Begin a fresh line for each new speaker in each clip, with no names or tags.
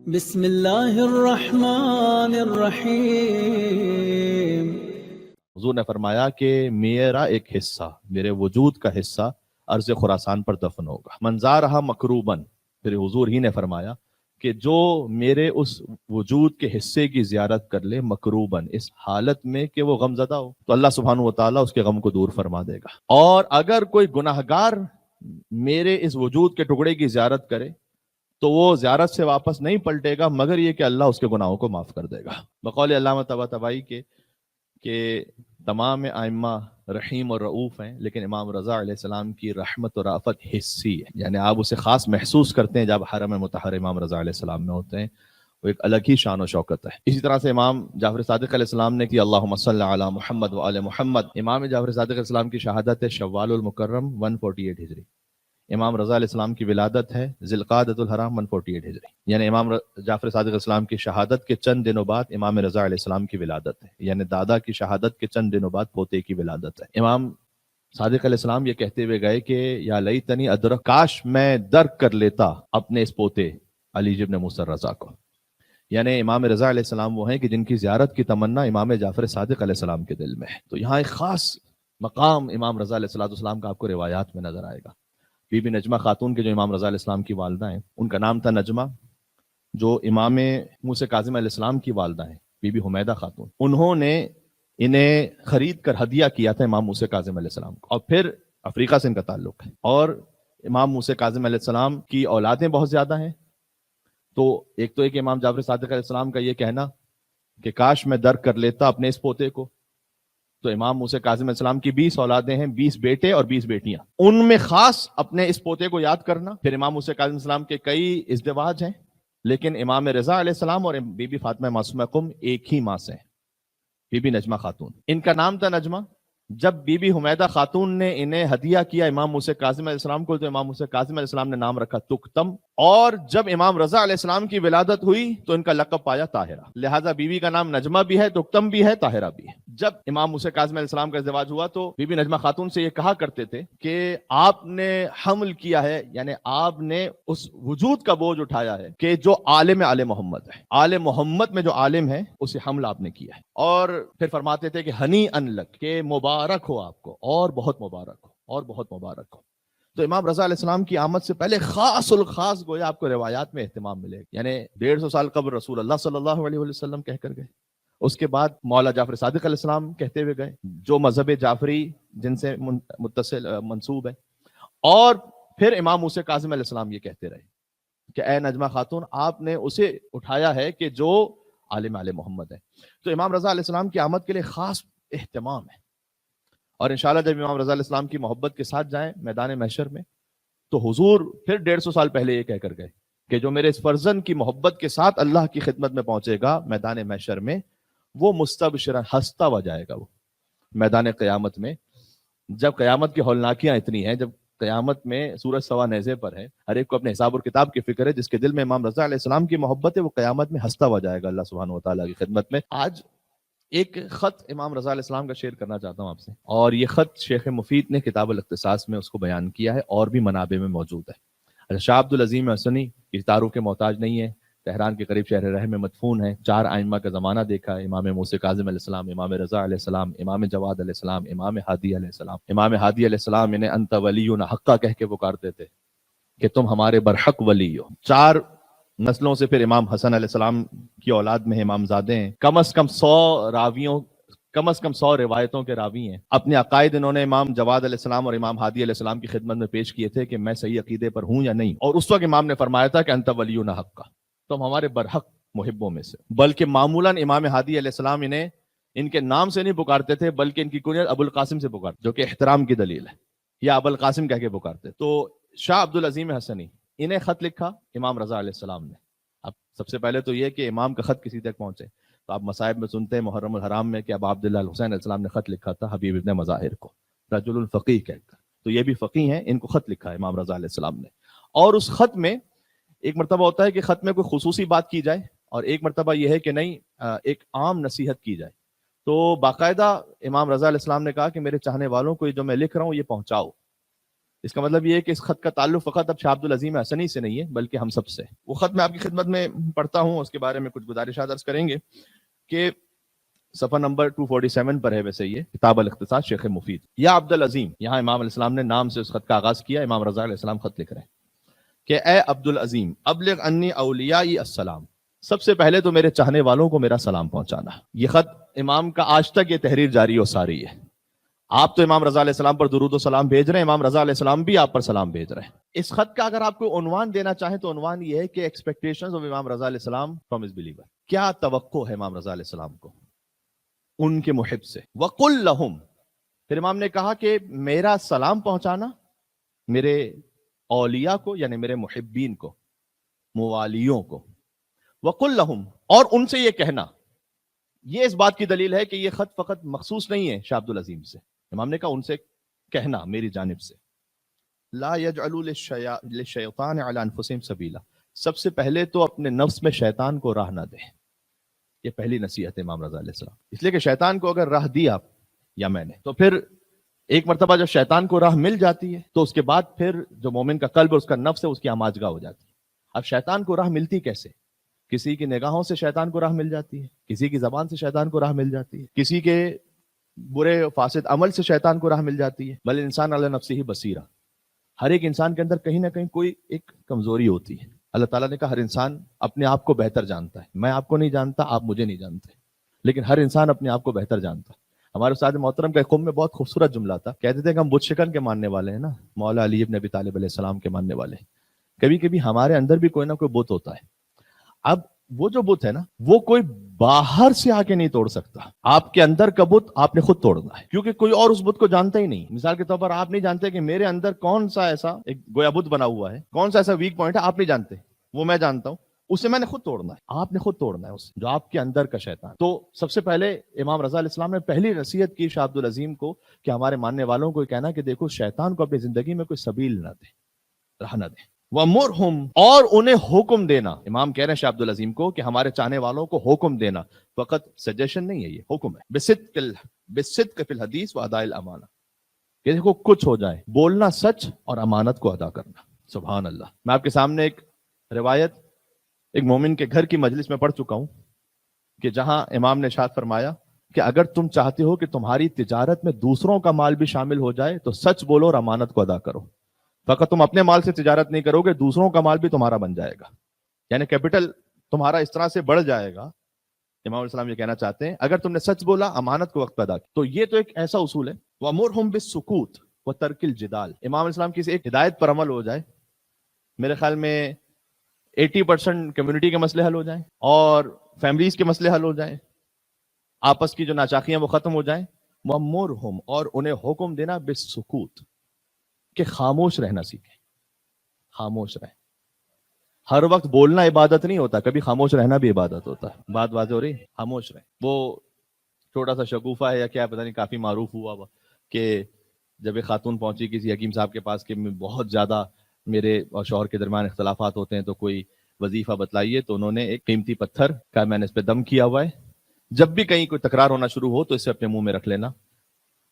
بسم اللہ الرحمن الرحیم۔
حضور نے فرمایا کہ میرا ایک حصہ، میرے وجود کا حصہ ارض خراسان پر دفن ہوگا۔ منظارہا مکروبن، پھر حضور ہی نے فرمایا کہ جو میرے اس وجود کے حصے کی زیارت کر لے مکروبن، اس حالت میں کہ وہ غم زدہ ہو، تو اللہ سبحانہ وتعالیٰ اس کے غم کو دور فرما دے گا۔ اور اگر کوئی گناہگار میرے اس وجود کے ٹکڑے کی زیارت کرے تو وہ زیارت سے واپس نہیں پلٹے گا مگر یہ کہ اللہ اس کے گناہوں کو معاف کر دے گا۔ بقول علامہ طباطبائی کے کہ تمام ائمہ رحیم اور رؤوف ہیں، لیکن امام رضا علیہ السلام کی رحمت و رافت حسی ہے، یعنی آپ اسے خاص محسوس کرتے ہیں جب حرم مطہر امام رضا علیہ السلام میں ہوتے ہیں، وہ ایک الگ ہی شان و شوکت ہے۔ اسی طرح سے امام جعفر صادق علیہ السلام نے کہ اللہم صلی علی محمد و آل محمد۔ امام جعفر صادق علیہ السلام کی شہادت ہے شوال المکرم 148 ہجری۔ امام رضا علیہ السلام کی ولادت ہے ذی القعدۃ الحرام 148 ہجری، یعنی امام جعفر صادق علیہ السلام کی شہادت کے چند دنوں بعد امام رضا علیہ السلام کی ولادت ہے، یعنی دادا کی شہادت کے چند دنوں بعد پوتے کی ولادت ہے۔ امام صادق علیہ السلام یہ کہتے ہوئے گئے کہ یا لیتنی ادرک، کاش میں درک کر لیتا اپنے اس پوتے علی ابن موسیٰ الرضا کو، یعنی امام رضا علیہ السلام وہ ہیں کہ جن کی زیارت کی تمنا امام جعفر صادق علیہ السلام کے دل میں ہے۔ تو یہاں ایک خاص مقام امام رضا علیہ السلام کا آپ کو روایات میں نظر آئے گا۔ بی بی نجمہ خاتون کے جو امام رضا علیہ السلام کی والدہ ہیں، ان کا نام تھا نجمہ، جو امام موسیٰ کاظم علیہ السلام کی والدہ ہیں بی بی حمیدہ خاتون، انہوں نے انہیں خرید کر ہدیہ کیا تھا امام موسیٰ کاظم علیہ السلام کو، اور پھر افریقہ سے ان کا تعلق ہے، اور امام موسیٰ کاظم علیہ السلام کی اولادیں بہت زیادہ ہیں۔ تو ایک امام جعفر صادق علیہ السلام کا یہ کہنا کہ کاش میں درک کر لیتا اپنے اس پوتے کو، تو امام موسیٰ کاظم علیہ السلام کی 20 اولادیں ہیں، 20 بیٹے اور 20 بیٹیاں، ان میں خاص اپنے اس پوتے کو یاد کرنا۔ پھر امام موسیٰ کاظم علیہ السلام کے کئی ازدواج ہیں، لیکن امام رضا علیہ السلام اور بی بی فاطمہ معصومہ قم ایک ہی ماں سے ہیں، بی بی نجمہ خاتون، ان کا نام تھا نجمہ۔ جب بی بی حمیدہ خاتون نے انہیں ہدیہ کیا امام موسیٰ کاظم علیہ السلام کو، تو امام موسیٰ کاظم علیہ السلام نے نام رکھا تکتم، اور جب امام رضا علیہ السلام کی ولادت ہوئی تو ان کا لقب پایا طاہرہ، لہٰذا بیوی کا نام نجمہ بھی ہے، تکتم بھی ہے، طاہرہ بھی ہے۔ جب امام موسیٰ کاظم علیہ السلام کا ازدواج ہوا تو بی بی نجمہ خاتون سے یہ کہا کرتے تھے کہ آپ نے حمل کیا ہے، یعنی آپ نے اس وجود کا بوجھ اٹھایا ہے کہ جو عالم آل محمد ہے، آل محمد میں جو عالم ہے اسے حمل آپ نے کیا ہے۔ اور پھر فرماتے تھے کہ ہنی ان لک، کہ مبارک ہو آپ کو، اور بہت مبارک ہو، اور بہت مبارک ہو۔ تو امام رضا علیہ السلام کی آمد سے پہلے خاص الخاص گویا آپ کو روایات میں اہتمام ملے گا، یعنی 150 سال قبل رسول اللہ صلی اللہ علیہ وسلم کہہ کر گئے، اس کے بعد مولا جعفر صادق علیہ السلام کہتے ہوئے گئے جو مذہب جعفری جن سے متصل منسوب ہے، اور پھر امام موسیٰ کاظم علیہ السلام یہ کہتے رہے کہ اے نجمہ خاتون، آپ نے اسے اٹھایا ہے کہ جو عالم آل محمد ہے۔ تو امام رضا علیہ السلام کی آمد کے لیے خاص اہتمام ہے، اور انشاءاللہ جب امام رضا علیہ السلام کی محبت کے ساتھ جائیں میدان محشر میں تو حضور پھر 150 سال پہلے یہ کہہ کر گئے کہ جو میرے اس فرزند کی محبت کے ساتھ اللہ کی خدمت میں پہنچے گا میدان محشر میں، وہ مستبشرا ہنستا ہوا جائے گا۔ وہ میدان قیامت میں جب قیامت کی ہولناکیاں اتنی ہیں، جب قیامت میں سورج سوا نیزے پر ہے، ہر ایک کو اپنے حساب اور کتاب کی فکر ہے، جس کے دل میں امام رضا علیہ السلام کی محبت ہے وہ قیامت میں ہنستا ہوا جائے گا اللہ سبحانہ و تعالیٰ کی خدمت میں۔ آج ایک خط امام رضا علیہ السلام کا شیئر کرنا چاہتا ہوں آپ سے، اور یہ خط شیخ مفید نے کتاب الاختصاص میں اس کو بیان کیا ہے، اور بھی منابع میں موجود ہے۔ شاہ عبد العظیم حسنی اس تعارف کے محتاج نہیں ہے، تہران کے قریب شہر رہ میں مدفون ہے، 4 ائمہ کا زمانہ دیکھا ہے، امام موسیٰ کاظم علیہ السلام، امام رضا علیہ السلام، امام جواد علیہ السلام، امام ہادی علیہ السلام۔ امام ہادی علیہ السلام انہیں انت ولینا حقا کہہ کے پکارتے تھے کہ تم ہمارے برحق ولی ہو۔ 4 نسلوں سے پھر امام حسن علیہ السلام کی اولاد میں امام زادے ہیں، کم از کم 100 روایتوں کے راوی ہیں۔ اپنے عقائد انہوں نے امام جواد علیہ السلام اور امام ہادی علیہ السلام کی خدمت میں پیش کیے تھے کہ میں صحیح عقیدے پر ہوں یا نہیں، اور اس وقت امام نے فرمایا تھا کہ انت ولینا حقا، تم ہمارے برحق محبوں میں سے۔ بلکہ معمولاً امام ہادی علیہ السلام انہیں ان کے نام سے نہیں پکارتے تھے، بلکہ ان کی کنیت ابو القاسم سے پکارتے، جو کہ احترام کی دلیل ہے، یا ابو القاسم کہہ کے پکارتے۔ تو شاہ عبد العظیم حسنی انہیں خط لکھا امام رضا علیہ السلام نے۔ اب سب سے پہلے تو یہ کہ امام کا خط کسی تک پہنچے، تو آپ مصائب میں سنتے ہیں محرم الحرام میں کہ ابا عبداللہ الحسین علیہ السلام نے خط لکھا تھا حبیب ابن مظاہر کو، رجل الفقیہ کہہ کر، تو یہ بھی فقیہ ہیں، ان کو خط لکھا ہے امام رضا علیہ السلام نے۔ اور اس خط میں ایک مرتبہ ہوتا ہے کہ خط میں کوئی خصوصی بات کی جائے، اور ایک مرتبہ یہ ہے کہ نہیں ایک عام نصیحت کی جائے۔ تو باقاعدہ امام رضا علیہ السلام نے کہا کہ میرے چاہنے والوں کو یہ جو میں لکھ رہا ہوں یہ پہنچاؤ، اس کا مطلب یہ ہے کہ اس خط کا تعلق فقط اب شاہ عبد العظیم حسنی سے نہیں ہے بلکہ ہم سب سے. وہ خط میں آپ کی خدمت میں پڑھتا ہوں, اس کے بارے میں کچھ گزارشات عرض کریں گے کہ صفحہ نمبر 247 پر ہے ویسے یہ کتاب الاختصاص شیخ مفید. یا عبد العظیم, یہاں امام علیہ السلام نے نام سے اس خط کا آغاز کیا. امام رضا علیہ السلام خط لکھ رہے ہیں کہ اے عبد العظیم ابلغ انی اولیائی السلام, سب سے پہلے تو میرے چاہنے والوں کو میرا سلام پہنچانا. یہ خط امام کا آج تک یہ تحریر جاری و ساری ہے. آپ تو امام رضا علیہ السلام پر درود و سلام بھیج رہے ہیں, امام رضا علیہ السلام بھی آپ پر سلام بھیج رہے ہیں. اس خط کا اگر آپ کو عنوان دینا چاہیں تو عنوان یہ ہے کہ ایکسپیکٹیشنز آف امام رضا علیہ السلام فرام ہز بلیور. کیا توقع ہے امام رضا علیہ السلام کو ان کے محب سے. وقل لہم, پھر امام نے کہا کہ میرا سلام پہنچانا میرے اولیاء کو, یعنی میرے محبین کو, موالیوں کو. وقل لہم, اور ان سے یہ کہنا. یہ اس بات کی دلیل ہے کہ یہ خط فقط مخصوص نہیں ہے شاہ عبد العظیم سے. امام نے کہا ان سے کہنا میری جانب سے. لا یجعلوا للشیطان علی انفسہم سبیلا, سب سے پہلے تو اپنے نفس میں شیطان کو راہ نہ دیں. یہ پہلی نصیحت ہے امام رضا علیہ السلام. اس لیے کہ شیطان کو اگر راہ دی آپ یا میں نے, تو پھر ایک مرتبہ جب شیطان کو راہ مل جاتی ہے تو اس کے بعد پھر جو مومن کا قلب اور اس کا نفس ہے اس کی آماجگاہ ہو جاتی ہے. اب شیطان کو راہ ملتی کیسے؟ کسی کی نگاہوں سے شیطان کو راہ مل جاتی ہے, کسی کی زبان سے شیطان کو راہ مل جاتی ہے, کسی کے برے فاسد عمل سے شیطان کو راہ مل جاتی ہے. بل انسان علی نفسہ بصیرہ, ہر ایک انسان کے اندر کہیں نہ کہیں کوئی ایک کمزوری ہوتی ہے. اللہ تعالیٰ نے کہا ہر انسان اپنے آپ کو بہتر جانتا ہے. میں آپ کو نہیں جانتا, آپ مجھے نہیں جانتے, لیکن ہر انسان اپنے آپ کو بہتر جانتا ہے. ہمارے استاد محترم کا قوم میں بہت خوبصورت جملہ تھا, کہتے تھے کہ ہم بت شکن کے ماننے والے ہیں نا, مولا علی ابن ابی طالب علیہ السلام کے ماننے والے. کبھی کبھی ہمارے اندر بھی کوئی نہ کوئی بت ہوتا ہے. اب وہ جو بت ہے نا, وہ کوئی باہر سے آ کے نہیں توڑ سکتا. آپ کے اندر کا بت آپ نے خود توڑنا ہے, کیونکہ کوئی اور اس بت کو جانتا ہی نہیں. مثال کے طور پر آپ نہیں جانتے کہ میرے اندر کون سا ایسا ایک گویا بت بنا ہوا ہے, کون سا ایسا ویک پوائنٹ ہے, آپ نہیں جانتے, وہ میں جانتا ہوں. اسے میں نے خود توڑنا ہے, آپ نے خود توڑنا ہے اسے, جو آپ کے اندر کا شیطان. تو سب سے پہلے امام رضا علیہ السلام نے پہلی نصیحت کی شاہ عبد العظیم کو کہ ہمارے ماننے والوں کو کہنا کہ دیکھو شیطان کو اپنی زندگی میں کوئی سبیل نہ دے, راہ نہ دے. وَمُرْهُمْ, اور انہیں حکم دینا. امام کہہ رہے ہیں شاہ عبد العظیم کو کہ ہمارے چاہنے والوں کو حکم دینا, فقط سجیشن نہیں ہے, یہ حکم ہے. بِالصِّدْقِ فِي الْحَدِيثِ وَأَدَاءِ الْأَمَانَةِ, کہ دیکھو کچھ ہو جائے, بولنا سچ اور امانت کو ادا کرنا. سبحان اللہ. میں آپ کے سامنے ایک روایت ایک مومن کے گھر کی مجلس میں پڑھ چکا ہوں کہ جہاں امام نے ارشاد فرمایا کہ اگر تم چاہتے ہو کہ تمہاری تجارت میں دوسروں کا مال بھی شامل ہو جائے تو سچ بولو اور امانت کو ادا کرو. فقط تم اپنے مال سے تجارت نہیں کرو گے, دوسروں کا مال بھی تمہارا بن جائے گا, یعنی کیپٹل تمہارا اس طرح سے بڑھ جائے گا. امام علیہ السلام یہ کہنا چاہتے ہیں اگر تم نے سچ بولا, امانت کو وقت پہ ادا کیا, تو یہ تو ایک ایسا اصول ہے. وَأْمُرْهُمْ بِالسُّكُوتِ وَتَرْكِ الْجِدَالِ. امام علیہ السلام کی ایک ہدایت پر عمل ہو جائے, میرے خیال میں 80% کمیونٹی کے مسئلے حل ہو جائیں اور فیملیز کے مسئلے حل ہو جائیں, آپس کی جو ناچاکیاں وہ ختم ہو جائیں. وَأْمُرْهُمْ, اور انہیں حکم دینا بِالسُّكُوتِ, کہ خاموش رہنا سیکھیں. خاموش رہیں. ہر وقت بولنا عبادت نہیں ہوتا, کبھی خاموش رہنا بھی عبادت ہوتا ہے. بات واضح ہو رہی, خاموش رہیں. وہ چھوٹا سا شگوفہ ہے یا کیا پتہ نہیں, کافی معروف ہوا کہ جب ایک خاتون پہنچی کسی حکیم صاحب کے پاس کہ بہت زیادہ میرے اور شوہر کے درمیان اختلافات ہوتے ہیں تو کوئی وظیفہ بتلائیے. تو انہوں نے ایک قیمتی پتھر کا, میں نے اس پہ دم کیا ہوا ہے, جب بھی کہیں کوئی تکرار ہونا شروع ہو تو اسے اپنے منہ میں رکھ لینا,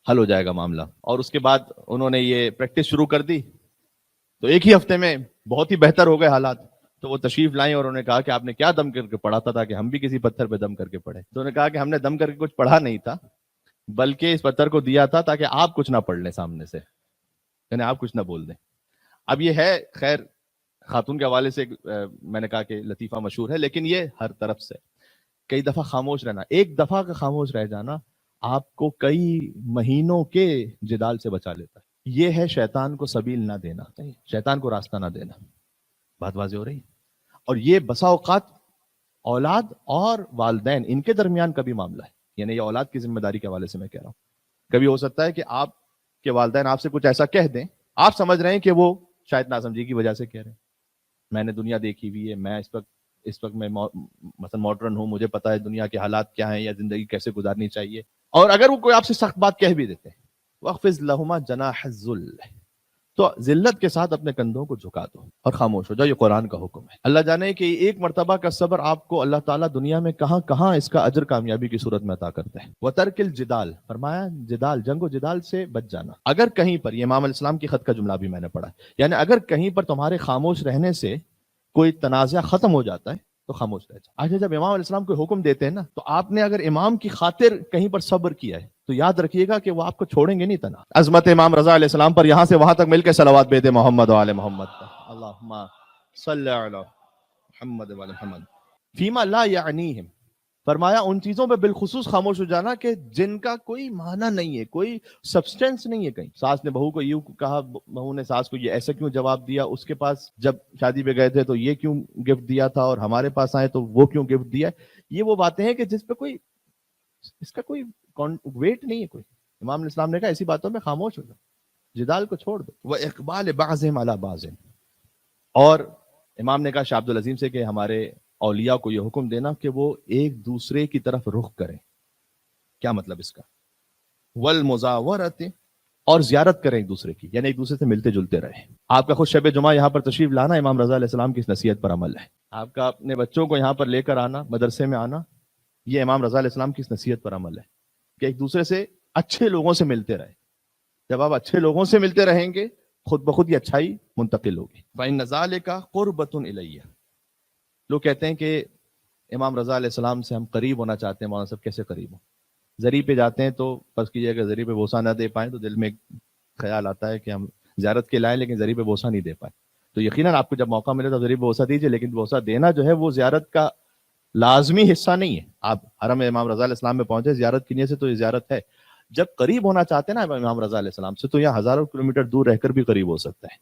حل ہو جائے گا معاملہ. اور اس کے بعد انہوں نے یہ پریکٹس شروع کر دی, تو ایک ہی ہفتے میں بہت ہی بہتر ہو گئے حالات. تو وہ تشریف لائیں اور انہوں نے کہا کہ آپ نے کیا دم کر کے پڑھا تھا کہ ہم بھی کسی پتھر پہ دم کر کے پڑھے. تو انہوں نے کہا کہ ہم نے دم کر کے کچھ پڑھا نہیں تھا, بلکہ اس پتھر کو دیا تھا تاکہ آپ کچھ نہ پڑھ لیں سامنے سے, یعنی آپ کچھ نہ بول دیں. اب یہ ہے خیر خاتون کے حوالے سے میں نے کہا کہ لطیفہ مشہور ہے, لیکن یہ ہر طرف سے. کئی دفعہ خاموش رہنا, ایک دفعہ کا خاموش رہ جانا آپ کو کئی مہینوں کے جدال سے بچا لیتا ہے. یہ ہے شیطان کو سبیل نہ دینا, شیطان کو راستہ نہ دینا. بات واضح ہو رہی. اور یہ بسا اوقات اولاد اور والدین ان کے درمیان کا بھی معاملہ ہے, یعنی یہ اولاد کی ذمہ داری کے حوالے سے میں کہہ رہا ہوں. کبھی ہو سکتا ہے کہ آپ کے والدین آپ سے کچھ ایسا کہہ دیں, آپ سمجھ رہے ہیں کہ وہ شاید ناسمجھی کی وجہ سے کہہ رہے ہیں, میں نے دنیا دیکھی ہوئی ہے, میں اس وقت میں مثلا ماڈرن ہوں, مجھے پتا ہے دنیا کے حالات کیا ہیں یا زندگی کیسے گزارنی چاہیے. اور اگر وہ کوئی آپ سے سخت بات کہہ بھی دیتے ہیں, وَاخْفِضْ لَهُمَا جَنَاحَ الذُّلِّ, تو ذلت کے ساتھ اپنے کندھوں کو جھکا دو اور خاموش ہو جاؤ، یہ قرآن کا حکم ہے۔ اللہ جانے کہ ایک مرتبہ کا صبر آپ کو اللہ تعالیٰ دنیا میں کہاں کہاں اس کا اجر کامیابی کی صورت میں عطا کرتا ہے۔ وَتَرْكِ الْجِدَالِ، فرمایا جدال، جنگ و جدال سے بچ جانا۔ اگر کہیں پر، یہ امام علیہ السلام کی خط کا جملہ بھی میں نے پڑھا ہے، یعنی اگر کہیں پر تمہارے خاموش رہنے سے کوئی تنازع ختم ہو جاتا ہے تو خاموش رہ جاؤ۔ آج جب امام علیہ السلام کوئی حکم دیتے ہیں نا، تو آپ نے اگر امام کی خاطر کہیں پر صبر کیا ہے تو یاد رکھیے گا کہ وہ آپ کو چھوڑیں گے نہیں تنا۔ عظمت امام رضا علیہ السلام پر یہاں سے وہاں تک مل کے صلوات بھیجے محمد و آل محمد پر، اللہم صلی علی محمد و آل محمد فیما لا یعنیہم، فرمایا ان چیزوں پہ بالخصوص خاموش ہو جانا کہ جن کا کوئی معنی نہیں ہے، کوئی سبسٹینس نہیں ہے۔ کہیں ساس نے بہو کو یوں کہا، بہو نے ساس کو یہ ایسا کیوں جواب دیا، اس کے پاس جب شادی پہ گئے تھے تو یہ کیوں گفٹ دیا تھا اور ہمارے پاس آئے تو وہ کیوں گفٹ دیا ہے۔ یہ وہ باتیں ہیں کہ جس پہ کوئی، اس کا کوئی ویٹ نہیں ہے کوئی۔ امام علیہ السلام نے کہا ایسی باتوں میں خاموش ہو جاؤ، جدال کو چھوڑ دو۔ وَإِقْبَالِ بَعْضِهِمْ عَلَى بَعْضٍ، اور امام نے کہا شاہ عبد العظیم سے کہ ہمارے اولیاء کو یہ حکم دینا کہ وہ ایک دوسرے کی طرف رخ کریں۔ کیا مطلب اس کا؟ وَالْمُزَاوَرَةِ، اور زیارت کریں ایک دوسرے کی، یعنی ایک دوسرے سے ملتے جلتے رہیں۔ آپ کا خود شب جمعہ یہاں پر تشریف لانا امام رضا علیہ السلام کی اس نصیحت پر عمل ہے۔ آپ کا اپنے بچوں کو یہاں پر لے کر آنا، مدرسے میں آنا، یہ امام رضا علیہ السلام کی اس نصیحت پر عمل ہے کہ ایک دوسرے سے اچھے لوگوں سے ملتے رہیں۔ جب آپ اچھے لوگوں سے ملتے رہیں گے خود بخود یہ اچھائی منتقل ہوگی۔ فَإِنَّ ذَلِكَ قُرْبَةٌ إِلَيَّ، لوگ کہتے ہیں کہ امام رضا علیہ السلام سے ہم قریب ہونا چاہتے ہیں، مولانا صاحب کیسے قریب ہوں؟ زری پہ جاتے ہیں تو فرض کیجیے کہ زری پہ بوسہ نہ دے پائیں تو دل میں ایک خیال آتا ہے کہ ہم زیارت کے لائیں لیکن زری پہ بوسہ نہیں دے پائیں، تو یقیناً آپ کو جب موقع ملے تو زری پہ بوسہ دیجیے، لیکن بوسہ دینا جو ہے وہ زیارت کا لازمی حصہ نہیں ہے۔ آپ حرم امام رضا علیہ السلام میں پہنچے زیارت کی نیت سے تو یہ زیارت ہے۔ جب قریب ہونا چاہتے ہیں نا امام رضا علیہ السلام سے تو یہاں ہزاروں کلومیٹر دور رہ کر بھی قریب ہو سکتا ہے۔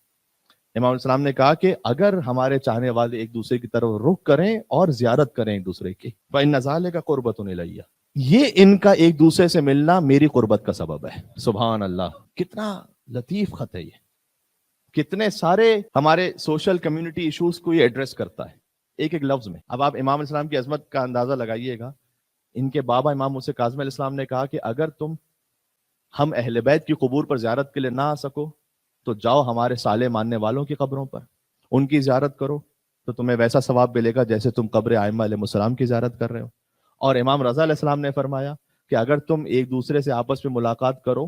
امام علیہ السلام نے کہا کہ اگر ہمارے چاہنے والے ایک دوسرے کی طرف رخ کریں اور زیارت کریں ایک دوسرے کی، فَإِنَّ ذَلِكَ قُرْبَةٌ إِلَيَّ، یہ ان کا ایک دوسرے سے ملنا میری قربت کا سبب ہے۔ سبحان اللہ، کتنا لطیف خط ہے یہ، کتنے سارے ہمارے سوشل کمیونٹی ایشوز کو یہ ایڈریس کرتا ہے ایک ایک لفظ میں۔ اب آپ امام علیہ السلام کی عظمت کا اندازہ لگائیے گا۔ ان کے بابا امام موسیٰ کاظم علیہ السلام نے کہا کہ اگر تم ہم اہل بیت کی قبور پر زیارت کے لیے نہ آ سکو تو جاؤ ہمارے صالح ماننے والوں کی قبروں پر، ان کی زیارت کرو تو تمہیں ویسا ثواب ملے گا جیسے تم قبر ائمہ علیہ السلام کی زیارت کر رہے ہو۔ اور امام رضا علیہ السلام نے فرمایا کہ اگر تم ایک دوسرے سے آپس میں ملاقات کرو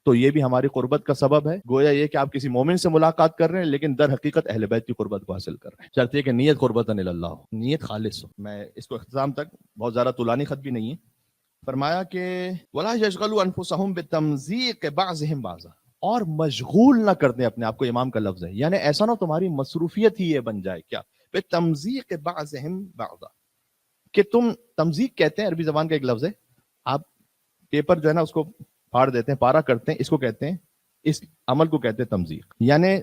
تو یہ بھی ہماری قربت کا سبب ہے۔ گویا یہ کہ آپ کسی مومن سے ملاقات کر رہے ہیں لیکن در حقیقت اہل بیت کی قربت کو حاصل کر رہے ہیں۔ شرط یہ کہ نیت قربتاً الی اللہ ہو، نیت خالص ہو۔ میں اس کو اختتام تک، بہت زیادہ طولانی خط بھی نہیں ہے، فرمایا کہ وَلَا يَشْغَلُوا أَنفُسَهُم بِالتَّمْزِيقِ بَعْضِهِم بَعْضًا، اور مشغول نہ کر دیں اپنے آپ کو، امام کا لفظ ہے، یعنی ایسا نہ تمہاری مصروفیت ہی یہ بن جائے کیا بِالتَّمْزِيقِ بَعْضِهِم بَعْضًا، کہ تم، تمزیق کہتے ہیں عربی زبان کا ایک لفظ ہے، آپ پیپر جو ہے نا اس کو پھاڑ دیتے ہیں، پارا کرتے ہیں، اس کو کہتے ہیں، اس عمل کو کہتے ہیں تمزیق، یعنی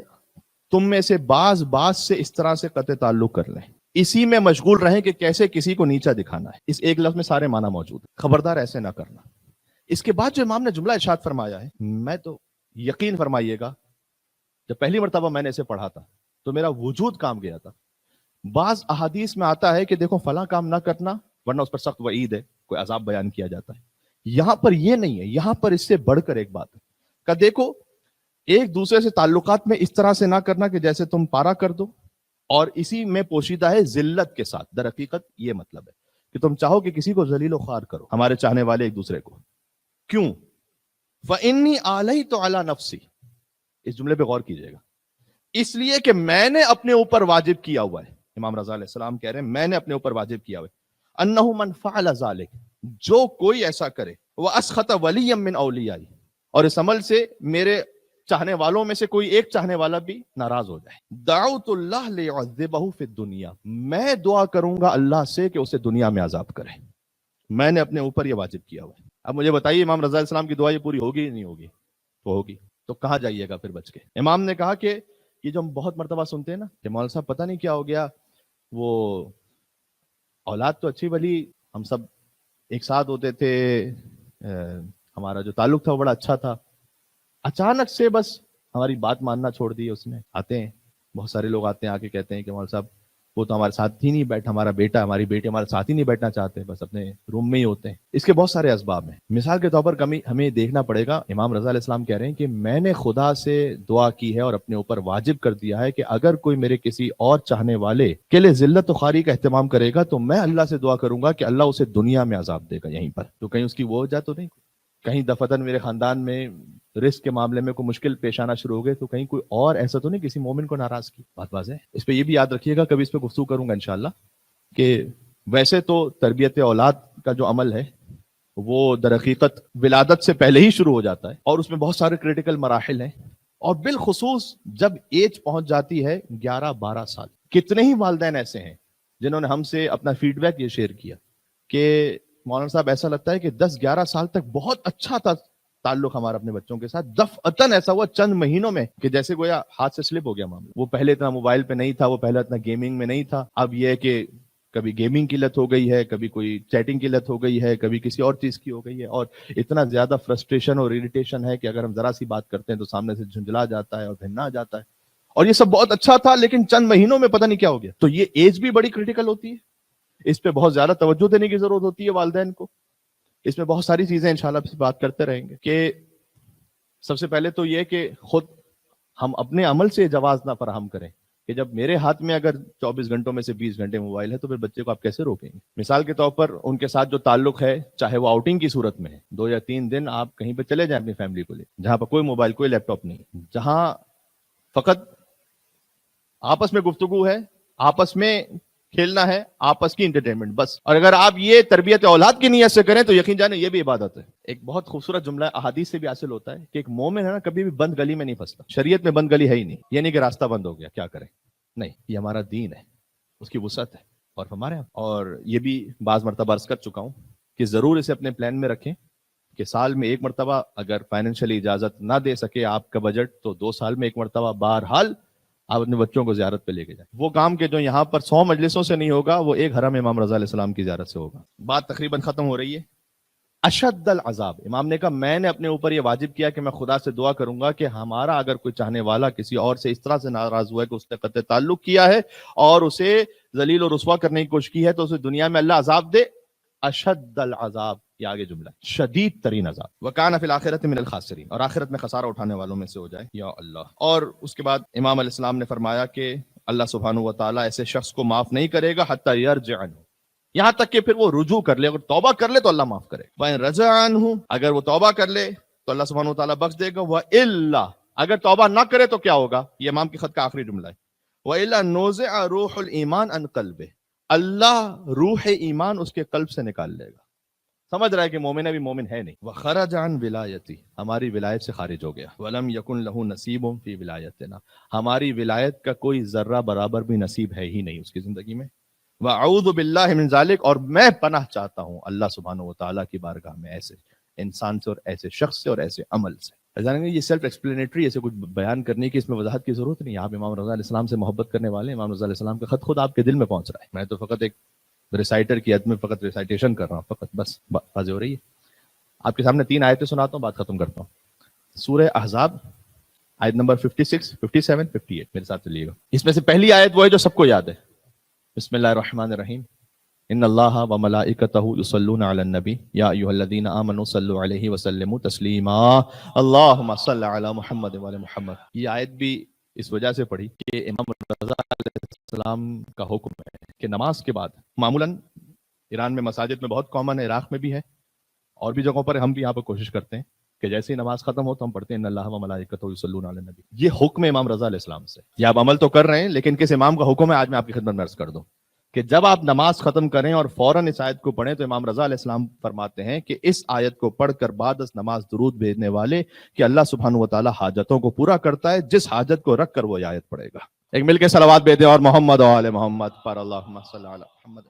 تم میں سے بعض سے اس طرح سے قطع تعلق کر لیں، اسی میں مشغول رہیں کہ کیسے کسی کو نیچا دکھانا ہے۔ اس ایک لفظ میں سارے معنی موجود ہیں، خبردار ایسے نہ کرنا۔ اس کے بعد جو امام نے جملہ ارشاد فرمایا ہے، میں تو یقین فرمائیے گا جب پہلی مرتبہ میں نے اسے پڑھا تھا تو میرا وجود کام گیا تھا۔ بعض احادیث میں آتا ہے کہ دیکھو فلاں کام نہ کرنا ورنہ اس پر سخت وعید ہے، کوئی عذاب بیان کیا جاتا ہے۔ یہاں پر یہ نہیں ہے، یہاں پر اس سے بڑھ کر ایک بات ہے کہ دیکھو ایک دوسرے سے تعلقات میں اس طرح سے نہ کرنا کہ جیسے تم پارا کر دو، اور اسی میں پوشیدہ ہے ذلت کے ساتھ۔ در حقیقت یہ مطلب ہے کہ تم چاہو کہ کسی کو ذلیل و خوار کرو، ہمارے چاہنے والے ایک دوسرے کو، کیوں؟ فَإِنِّي آلَيْتُ عَلَى نَفْسِي، اس جملے پہ غور کیجئے گا، اس لیے کہ میں نے اپنے اوپر واجب کیا ہوا ہے۔ امام رضا علیہ السلام کہہ رہے ہیں میں نے اپنے اوپر واجب کیا ہوا ہے، أَنَّهُ مَنْ فَعَلَ ذَلِكَ، جو کوئی ایسا کرے، وَأَسْخَطَ وَلِيًّا مِّنْ أَوْلِيَائِي، اور اس عمل سے میرے چاہنے والوں میں سے کوئی ایک چاہنے والا بھی ناراض ہو جائے، دعوت اللہ لیعذبہ فی الدنیا، میں دعا کروں گا اللہ سے کہ اسے دنیا میں عذاب کرے، میں نے اپنے اوپر یہ واجب کیا ہوا ہے۔ اب مجھے بتائیے امام رضا علیہ السلام کی دعا یہ پوری ہوگی یا نہیں ہوگی؟ تو ہوگی، تو کہاں جائیے گا پھر بچ کے؟ امام نے کہا کہ یہ جو ہم بہت مرتبہ سنتے ہیں نا کہ مولانا صاحب پتہ نہیں کیا ہو گیا، وہ اولاد تو اچھی بھلی، ہم سب ایک ساتھ ہوتے تھے، ہمارا جو تعلق تھا وہ بڑا اچھا تھا، اچانک سے بس ہماری بات ماننا چھوڑ دی اس نے۔ آتے ہیں بہت سارے لوگ آتے ہیں، آ کے کہتے ہیں کہ مولانا صاحب وہ تو ہمارے ساتھ ہی نہیں بیٹھا، ہمارا بیٹا ہماری بیٹی ہمارے ساتھ ہی نہیں بیٹھنا چاہتے، بس اپنے روم میں ہی ہوتے ہیں۔ اس کے بہت سارے اسباب ہیں۔ مثال کے طور پر ہمیں دیکھنا پڑے گا، امام رضا علیہ السلام کہہ رہے ہیں کہ میں نے خدا سے دعا کی ہے اور اپنے اوپر واجب کر دیا ہے کہ اگر کوئی میرے کسی اور چاہنے والے کے لیے ذلت و خواری کا اہتمام کرے گا تو میں اللہ سے دعا کروں گا کہ اللہ اسے دنیا میں عذاب دے گا یہیں پر۔ تو کہیں اس کی وہ وجہ تو نہیں، کہیں دفتن میرے خاندان میں رزق کے معاملے میں کوئی مشکل پیش آنا شروع ہو گئے تو کہیں کوئی اور ایسا تو نہیں کسی مومن کو ناراض کی؟ بات واضح ہے۔ اس پہ یہ بھی یاد رکھیے گا، کبھی اس پہ گفتگو کروں گا انشاءاللہ، کہ ویسے تو تربیت اولاد کا جو عمل ہے وہ در حقیقت ولادت سے پہلے ہی شروع ہو جاتا ہے، اور اس میں بہت سارے کریٹیکل مراحل ہیں، اور بالخصوص جب ایج پہنچ جاتی ہے 11-12 سال۔ کتنے ہی والدین ایسے ہیں جنہوں نے ہم سے اپنا فیڈ بیک یہ شیئر کیا کہ مولانا صاحب ایسا لگتا ہے کہ 10-11 سال تک بہت اچھا تھا تعلق ہمارا اپنے بچوں کے ساتھ، دفعتاً ایسا ہوا چند مہینوں میں کہ جیسے گویا ہاتھ سے سلپ ہو گیا معاملہ۔ وہ پہلے اتنا موبائل پہ نہیں تھا، وہ پہلے اتنا گیمنگ میں نہیں تھا، اب یہ ہے کہ کبھی گیمنگ کی لت ہو گئی ہے، کبھی کوئی چیٹنگ کی لت ہو گئی ہے، کبھی کسی اور چیز کی ہو گئی ہے، اور اتنا زیادہ فرسٹریشن اور اریٹیشن ہے کہ اگر ہم ذرا سی بات کرتے ہیں تو سامنے سے جھنجھلا جاتا ہے اور بھننا آ جاتا ہے، اور یہ سب بہت اچھا تھا لیکن چند مہینوں میں پتہ نہیں کیا ہو گیا۔ تو یہ ایج بھی بڑی کریٹیکل ہوتی ہے، اس پہ بہت زیادہ توجہ دینے کی ضرورت ہوتی ہے والدین کو۔ اس میں بہت ساری چیزیں انشاءاللہ بات کرتے رہیں گے کہ سب سے پہلے تو یہ کہ خود ہم اپنے عمل سے جواز نہ فراہم کریں کہ جب میرے ہاتھ میں اگر 24 گھنٹوں میں سے 20 گھنٹے موبائل ہے تو پھر بچے کو آپ کیسے روکیں گے؟ مثال کے طور پر ان کے ساتھ جو تعلق ہے، چاہے وہ آؤٹنگ کی صورت میں ہے، 2 یا 3 دن آپ کہیں پہ چلے جائیں اپنی فیملی کو لے، جہاں پر کوئی موبائل کوئی لیپ ٹاپ نہیں، جہاں فقط آپس میں گفتگو ہے، آپس میں کھیلنا ہے، آپس کی انٹرٹینمنٹ بس۔ اور اگر آپ یہ تربیت اولاد کی نیت سے کریں تو یقین جانیں یہ بھی عبادت ہے۔ ایک بہت خوبصورت جملہ احادیث سے بھی حاصل ہوتا ہے کہ ایک مومن ہے نا کبھی بھی بند گلی میں نہیں پھنستا۔ شریعت میں بند گلی ہے ہی نہیں، یہ نہیں کہ راستہ بند ہو گیا کیا کریں، نہیں، یہ ہمارا دین ہے، اس کی وسعت ہے، اور ہمارے اور یہ بھی بعض مرتبہ عرض کر چکا ہوں کہ ضرور اسے اپنے پلان میں رکھیں کہ سال میں ایک مرتبہ اگر فائنینشلی اجازت نہ دے سکے آپ کا بجٹ تو 2 سال میں ایک مرتبہ بہرحال آپ اپنے بچوں کو زیارت پہ لے کے جائیں۔ وہ کام کہ جو یہاں پر 100 مجلسوں سے نہیں ہوگا وہ ایک حرم امام رضا علیہ السلام کی زیارت سے ہوگا۔ بات تقریباً ختم ہو رہی ہے۔ اشد العذاب، امام نے کہا میں نے اپنے اوپر یہ واجب کیا کہ میں خدا سے دعا کروں گا کہ ہمارا اگر کوئی چاہنے والا کسی اور سے اس طرح سے ناراض ہوا ہے کہ اس نے قطع تعلق کیا ہے اور اسے ذلیل و رسوا کرنے کی کوشش کی ہے تو اسے دنیا میں اللہ عذاب دے۔ اشد العذاب، یہ آگے جملہ، شدید ترین عذاب، وکان فی الآخرۃ من الخاسرین، اور آخرت میں خسارہ اٹھانے والوں میں سے ہو جائے، یا اللہ۔ اور اس کے بعد امام علیہ السلام نے فرمایا کہ اللہ سبحانہ و تعالیٰ ایسے شخص کو معاف نہیں کرے گا حتی یرجع عنہ، یہاں تک کہ پھر وہ رجوع کر لے، اگر توبہ کر لے تو اللہ معاف کرے گا۔ وَإِن رَجَعَ عَنْهُ، اگر وہ توبہ کر لے تو اللہ سبحانہ و تعالیٰ بخش دے گا۔ وَإِلَّا، اگر توبہ نہ کرے تو کیا ہوگا؟ یہ امام کی خط کا آخری جملہ ہے۔ وَإِلَّا نُوزِعَ رُوحُ الْإِيمَانِ عَنْ قَلْبِهِ، اللہ روح ایمان اس کے قلب سے نکال لے گا۔ سمجھ رہا ہے کہ مومن ابھی مومن ہے نہیں۔ وَخَرَجَ عَنْ وِلَایَتِهِ، ہماری ولایت سے خارج ہو گیا۔ وَلَمْ يَكُنْ لَهُ نَصِيبٌ فِي وِلَایَتِنَا، ہماری ولایت کا کوئی ذرہ برابر بھی نصیب ہے ہی نہیں اس کی زندگی میں۔ وَأَعُوذُ بِاللَّهِ مِنْ ذَلِكَ، اور میں پناہ چاہتا ہوں اللہ سبحانہ و تعالیٰ کی بارگاہ میں ایسے انسان سے اور ایسے شخص سے اور ایسے عمل سے۔ یہ سیلف ایکسپلینیٹری، ایسے کچھ بیان کرنے کی اس میں وضاحت کی ضرورت نہیں۔ آپ امام رضا علیہ السلام سے محبت کرنے والے، امام رضا علیہ السلام کا خط خود آپ کے دل میں پہنچ رہا ہے۔ میں تو فقط ایک ریسائٹر کی حد میں فقط ریسائٹیشن کر رہا ہوں، فقط بس واضح ہو رہی ہے۔ آپ کے سامنے 3 آیتیں سناتا ہوں، بات ختم کرتا ہوں۔ سورہ احزاب آیت نمبر 56، 57، 58 میرے ساتھ چلیے گا۔ اس میں سے پہلی آیت وہ ہے جو سب کو یاد ہے، بسم اللہ الرحمن الرحیم، ان اللہ وملائکتہ یصلون علی النبی یا ایھا الذین آمنوا صلوا علیہ وسلموا تسلیما اللہم صل علی محمد وعلی محمد۔ یہ آیت بھی اس وجہ سے پڑھی کہ امام رضا علیہ السلام کا حکم ہے کہ نماز کے بعد، معمولاً ایران میں مساجد میں بہت کامن ہے، عراق میں بھی ہے، اور بھی جگہوں پر ہم بھی یہاں پر کوشش کرتے ہیں کہ جیسے ہی نماز ختم ہو تو ہم پڑھتے ہیں ان اللہ وملائکتہ یصلون علی النبی۔ یہ حکم امام رضا علیہ السلام سے، یہ آپ عمل تو کر رہے ہیں لیکن کس امام کا حکم ہے آج میں آپ کی خدمت میں عرض کر دوں کہ جب آپ نماز ختم کریں اور فوراً اس آیت کو پڑھیں تو امام رضا علیہ السلام فرماتے ہیں کہ اس آیت کو پڑھ کر بعد از نماز درود بھیجنے والے کہ اللہ سبحانہ و تعالیٰ حاجتوں کو پورا کرتا ہے، جس حاجت کو رکھ کر وہ یہ آیت پڑھے گا۔ ایک مل کے صلوات بھیجیں اور محمد و آل محمد پر اللہم صلی علی محمد۔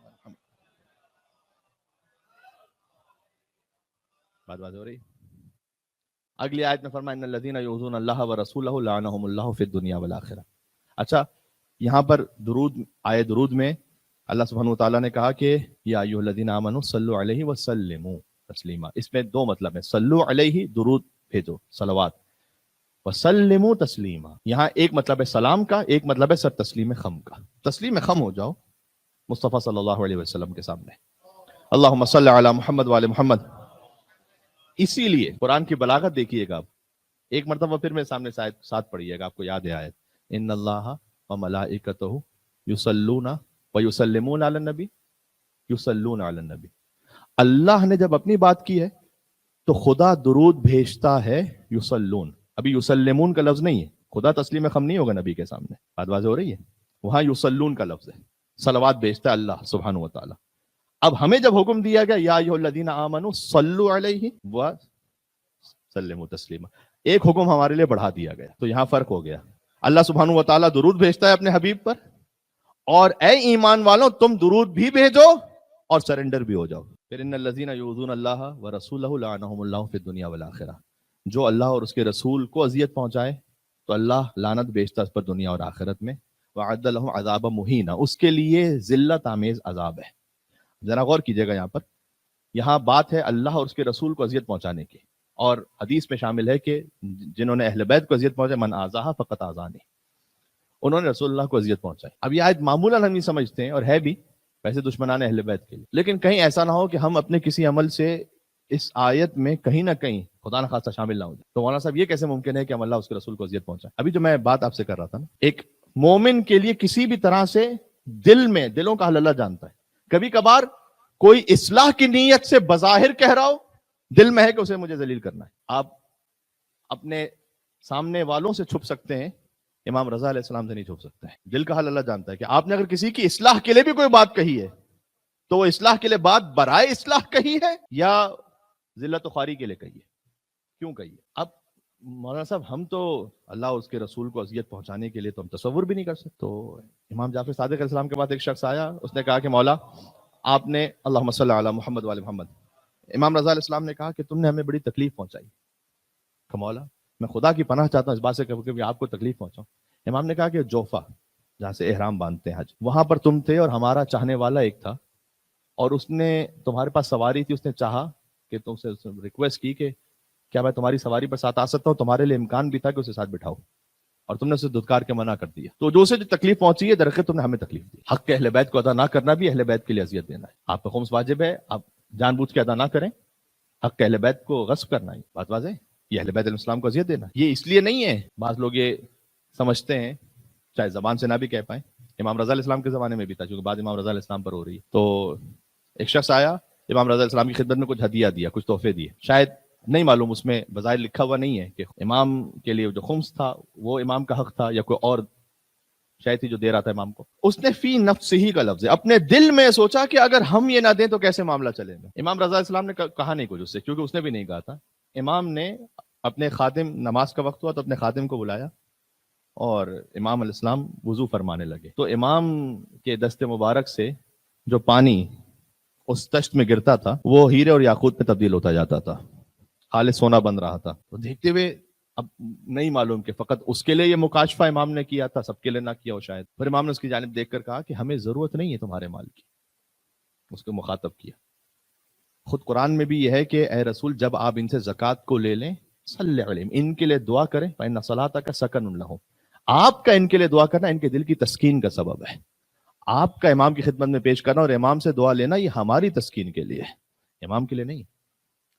بات ہو رہی۔ اگلی آیت میں فرمایا ان الذین یؤذون اللہ ورسولہ لعنہم اللہ فی الدنیا والآخرہ۔ اچھا، یہاں پر درود، آئے درود میں اللہ سبحانہ وتعالیٰ نے کہا کہ یا ایھا الذین آمنوا صلوا علیہ وسلموا تسلیما۔ اس میں 2 مطلب ہیں، صلو علیہ درود بھیجو، صلوات، وسلموا تسلیما۔ یہاں ایک مطلب ہے سلام کا، ایک مطلب ہے سر تسلیم خم کا۔ تسلیم خم ہو جاؤ مصطفیٰ صلی اللہ علیہ وسلم کے سامنے. اللہم صلی علی محمد وعلی محمد. اسی لیے قرآن کی بلاغت دیکھیے گا آپ. ایک مرتبہ پھر میرے سامنے ساتھ پڑھیے گا, آپ کو یاد ہے آیت, ان اللہ و ملائکتہ یصلون و یسلمون علی النبی, یصلون علی النبی. اللہ نے جب اپنی بات کی ہے تو خدا درود بھیجتا ہے یصلون. ابھی یسلمون کا لفظ نہیں ہے, خدا تسلیم خم نہیں ہوگا نبی کے سامنے, بات واضح ہو رہی ہے. وہاں یصلون کا لفظ ہے, صلوات بھیجتا ہے اللہ سبحانہ و تعالی. اب ہمیں جب حکم دیا گیا یا ایھا الذین آمنوا صلوا علیہ وسلموا تسلیما, ایک حکم ہمارے لیے بڑھا دیا گیا, تو یہاں فرق ہو گیا. اللہ سبحانہ و تعالی درود بھیجتا ہے اپنے حبیب پر, اور اے ایمان والوں تم درود بھی بھیجو اور سرنڈر بھی ہو جاؤ. پھر ان الذین یؤذون اللہ ورسولہ لعنہم اللہ فی الدنیا والآخرہ. جو اللہ اور اس کے رسول کو اذیت پہنچائے تو اللہ لعنت بھیجتا اس پر دنیا اور آخرت میں. وعد لہم عذابا مہینا, اس کے لیے ذلت آمیز عذاب ہے. ذرا غور کیجئے گا یہاں پر, یہاں بات ہے اللہ اور اس کے رسول کو اذیت پہنچانے کی, اور حدیث میں شامل ہے کہ جنہوں نے اہل بیت کو اذیت پہنچائی, من آذاہا فقط آذانی, انہوں نے رسول اللہ کو اذیت پہنچائی. اب یہ آیت معمولاً ہم نہیں سمجھتے ہیں, اور ہے بھی ویسے دشمنان اہل بیت کے لیے, لیکن کہیں ایسا نہ ہو کہ ہم اپنے کسی عمل سے اس آیت میں کہیں نہ کہیں خدا نہ خواستہ شامل نہ ہو جائے. تو مولانا صاحب یہ کیسے ممکن ہے کہ ہم اللہ اس کے رسول کو اذیت پہنچائیں؟ ابھی جو میں بات آپ سے کر رہا تھا نا, ایک مومن کے لیے کسی بھی طرح سے دلوں کا حل اللہ جانتا ہے. کبھی کبھار کوئی اصلاح کی نیت سے بظاہر کہہ رہا ہو, دل میں ہے کہ اسے مجھے ذلیل کرنا ہے. آپ اپنے سامنے والوں سے چھپ سکتے ہیں, امام رضا علیہ السلام سے نہیں چھپ سکتے ہیں. دل کا حل اللہ جانتا ہے کہ آپ نے اگر کسی کی اصلاح کے لیے بھی کوئی بات کہی ہے تو وہ اصلاح کے لیے بات برائے اصلاح کہی ہے یا ذلت و خواری کے لیے کہی ہے, کیوں کہی ہے. اب مولانا صاحب ہم تو اللہ اور اس کے رسول کو اذیت پہنچانے کے لیے تو ہم تصور بھی نہیں کر سکتے. تو امام جعفر صادق علیہ السلام کے پاس ایک شخص آیا, اس نے کہا کہ مولا آپ نے اللہم صلی علی محمد وعلی محمد. امام رضا علیہ السلام نے کہا کہ تم نے ہمیں بڑی تکلیف پہنچائی. کہ مولا میں خدا کی پناہ چاہتا ہوں اس بات سے کہ آپ کو تکلیف پہنچاؤں. امام نے کہا کہ جوفہ, جہاں سے احرام باندھتے ہیں حج, وہاں پر تم تھے اور ہمارا چاہنے والا ایک تھا, اور اس نے تمہارے پاس سواری تھی, اس نے چاہا کہ تم سے ریکویسٹ کی کہ کیا میں تمہاری سواری پر ساتھ آ سکتا ہوں. تمہارے لیے امکان بھی تھا کہ اسے ساتھ بٹھاؤ, اور تم نے اسے دھتکار کے منع کر دیا. تو جو اسے جو تکلیف پہنچی ہے درخت تم نے ہمیں تکلیف دی. حق اہل بیت کو ادا نہ کرنا بھی اہل بیت کے لیے اذیت دینا ہے. آپ کا خمس واجب ہے, آپ جان بوجھ کے ادا نہ کریں. حق اہل بیت کو غصب کرنا ہے, بات واضح ہے, یہ اہل بیت علیہ السلام کو اذیت دینا. یہ اس لیے نہیں ہے, بعض لوگ یہ سمجھتے ہیں, چاہے زبان سے نہ بھی کہہ پائیں. امام رضا علیہ السلام کے زمانے میں بھی تھا, چونکہ بعد امام رضا علیہ السلام پر ہو رہی ہے. تو ایک شخص آیا, امام رضا علیہ السلام کی خدمت میں کچھ ہدیہ دیا, کچھ تحفے دیے. شاید نہیں معلوم, اس میں بظاہر لکھا ہوا نہیں ہے کہ امام کے لیے جو خمس تھا وہ امام کا حق تھا یا کوئی اور شاید تھی جو دے رہا تھا امام کو. اس نے فی نفس ہی کا لفظ ہے, اپنے دل میں سوچا کہ اگر ہم یہ نہ دیں تو کیسے معاملہ چلے گا. امام رضا علیہ السلام نے کہا نہیں کچھ اس سے, کیونکہ اس نے بھی نہیں کہا تھا. امام نے اپنے خادم, نماز کا وقت ہوا تو اپنے خادم کو بلایا اور امام علیہ السلام وضو فرمانے لگے. تو امام کے دست مبارک سے جو پانی اس تشت میں گرتا تھا وہ ہیرے اور یاقوت میں تبدیل ہوتا جاتا تھا, خالص سونا بن رہا تھا. تو دیکھتے ہوئے اب نہیں معلوم کہ فقط اس کے لیے یہ مکاشفہ امام نے کیا تھا, سب کے لیے نہ کیا ہو شاید. پھر امام نے اس کی جانب دیکھ کر کہا کہ ہمیں ضرورت نہیں ہے تمہارے مال کی. اس کو مخاطب کیا. خود قرآن میں بھی یہ ہے کہ اے رسول جب آپ ان سے زکوٰۃ کو لے لیں, صلی علیہم, ان کے لیے دعا کریں, فإن صلاتک سکن لہم. آپ کا ان کے لیے دعا کرنا ان کے دل کی تسکین کا سبب ہے. آپ کا امام کی خدمت میں پیش کرنا اور امام سے دعا لینا یہ ہماری تسکین کے لیے ہے, امام کے لیے نہیں.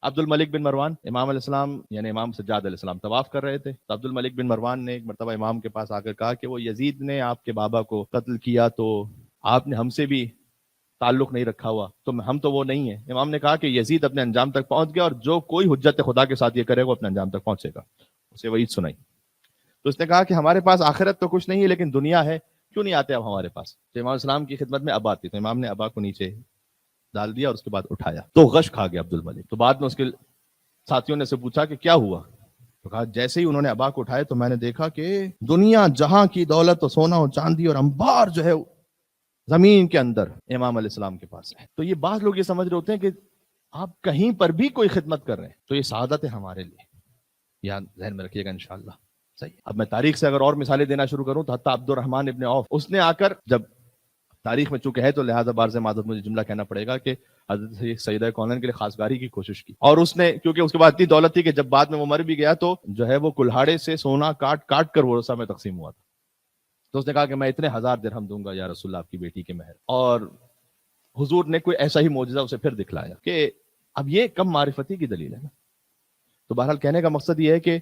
عبد الملک بن مروان, امام علیہ السلام یعنی امام سجاد علیہ السلام طواف کر رہے تھے. تو عبد الملک بن مروان نے ایک مرتبہ امام کے پاس آ کر کہا کہ وہ یزید نے آپ کے بابا کو قتل کیا تو آپ نے ہم سے بھی تعلق نہیں رکھا ہوا, تو ہم تو وہ نہیں ہیں. امام نے کہا کہ یزید اپنے انجام تک پہنچ گیا, اور جو کوئی حجت خدا کے ساتھ یہ کرے وہ اپنے انجام تک پہنچے گا. اسے وعید سنائی. تو اس نے کہا کہ ہمارے پاس آخرت تو کچھ نہیں ہے لیکن دنیا ہے, کیوں نہیں آتے اب ہمارے پاس. تو امام اسلام کی خدمت میں ابا تھی, تو امام نے ابا کو نیچے ڈال دیا اور اس کے بعد اٹھایا. تو غش کھا گیا عبد الملک. تو بعد میں اس کے ساتھیوں نے سے پوچھا کہ کیا ہوا, تو کہا جیسے ہی انہوں نے ابا کو اٹھایا تو میں نے دیکھا کہ دنیا جہاں کی دولت و سونا اور چاندی اور انبار جو ہے زمین کے اندر امام علیہ السلام کے پاس ہے. تو یہ بعض لوگ یہ سمجھ رہے ہوتے ہیں کہ آپ کہیں پر بھی کوئی خدمت کر رہے ہیں تو یہ سعادت ہے ہمارے لیے. یاد ذہن میں رکھیے گا انشاءاللہ. صحیح. اب میں تاریخ سے اگر اور مثالیں دینا شروع کروں تو حتیٰ عبد الرحمن ابن عوف, اس نے آ کر, جب تاریخ میں چونکہ ہے تو لہٰذا بارز معذرت مجھے جملہ کہنا پڑے گا کہ حضرت سیدہ کونین کے لیے خاصگاری کی کوشش کی, اور اس نے کیونکہ اس کے بعد اتنی دولت تھی کہ جب بعد میں وہ مر بھی گیا تو جو ہے وہ کلہاڑے سے سونا کاٹ کاٹ کر ورثہ میں تقسیم ہوا تھا. تو اس نے کہا کہ میں اتنے 1000 درہم دوں گا یا رسول اللہ آپ کی بیٹی کے مہر. اور حضور نے کوئی ایسا ہی معجزہ اسے پھر دکھلایا کہ اب یہ کم معرفتی کی دلیل ہے نا. تو بہرحال کہنے کا مقصد یہ ہے کہ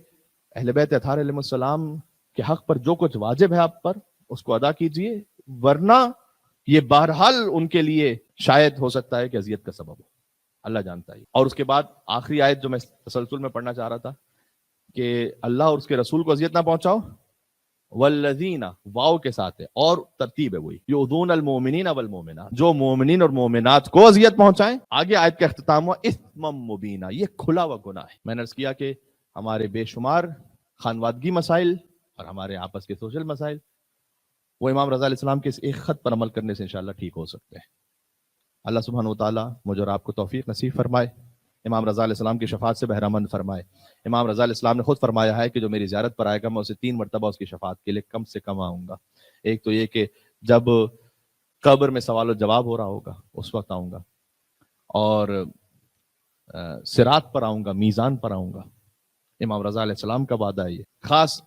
اہل بیت اطہار علیہ السلام کے حق پر جو کچھ واجب ہے آپ پر اس کو ادا کیجئے، ورنہ یہ بہرحال ان کے لیے شاید ہو سکتا ہے کہ اذیت کا سبب ہو، اللہ جانتا ہے. اور اس کے بعد آخری آیت جو میں تسلسل میں پڑھنا چاہ رہا تھا کہ اللہ اور اس کے رسول کو اذیت نہ پہنچاؤ، والذین واو کے ساتھ ہے اور ترتیب ہے وہی، یؤذون المؤمنین والمؤمنات، جو مومنین اور مومنات کو اذیت پہنچائیں. آگے آیت کا اختتام ہوا اثما مبینا، یہ کھلا ہوا گناہ ہے. میں نے عرض کیا کہ ہمارے بے شمار خانوادگی مسائل اور ہمارے آپس کے سوشل مسائل وہ امام رضا علیہ السلام کے اس ایک خط پر عمل کرنے سے انشاءاللہ ٹھیک ہو سکتے ہیں. اللہ سبحانہ و تعالیٰ مجھے اور آپ کو توفیق نصیب فرمائے، امام رضا علیہ السلام کی شفاعت سے بہرہ مند فرمائے. امام رضا علیہ السلام نے خود فرمایا ہے کہ جو میری زیارت پر آئے گا میں اسے 3 مرتبہ اس کی شفاعت کے لیے کم سے کم آؤں گا. ایک تو یہ کہ جب قبر میں سوال و جواب ہو رہا ہوگا اس وقت آؤں گا، اور صراط پر آؤں گا، میزان پر آؤں گا. امام رضا علیہ السلام کا وعدہ ہے یہ. خاص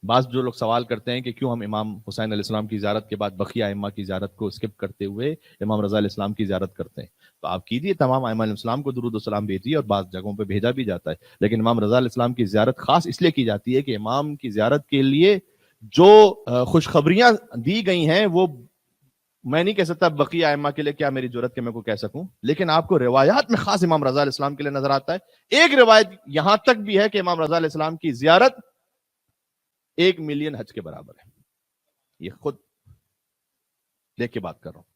بعض جو لوگ سوال کرتے ہیں کہ کیوں ہم امام حسین علیہ السلام کی زیارت کے بعد بقیہ ائمہ کی زیارت کو اسکپ کرتے ہوئے امام رضا علیہ السلام کی زیارت کرتے ہیں. تو آپ کیجیے، تمام ائمہ علیہ السلام کو درود و سلام بھیجیے، اور بعض جگہوں پہ بھیجا بھی جاتا ہے، لیکن امام رضا علیہ السلام کی زیارت خاص اس لیے کی جاتی ہے کہ امام کی زیارت کے لیے جو خوشخبریاں دی گئی ہیں وہ میں نہیں کہہ سکتا بقیہ ائمہ کے لیے، کیا میری جرات کہ میں کو کہہ سکوں، لیکن آپ کو روایات میں خاص امام رضا علیہ السلام کے لیے نظر آتا ہے. ایک روایت یہاں تک بھی ہے کہ امام رضا علیہ السلام کی زیارت 1 ملین حج کے برابر ہے. یہ خود دیکھ کے بات کر رہا ہوں.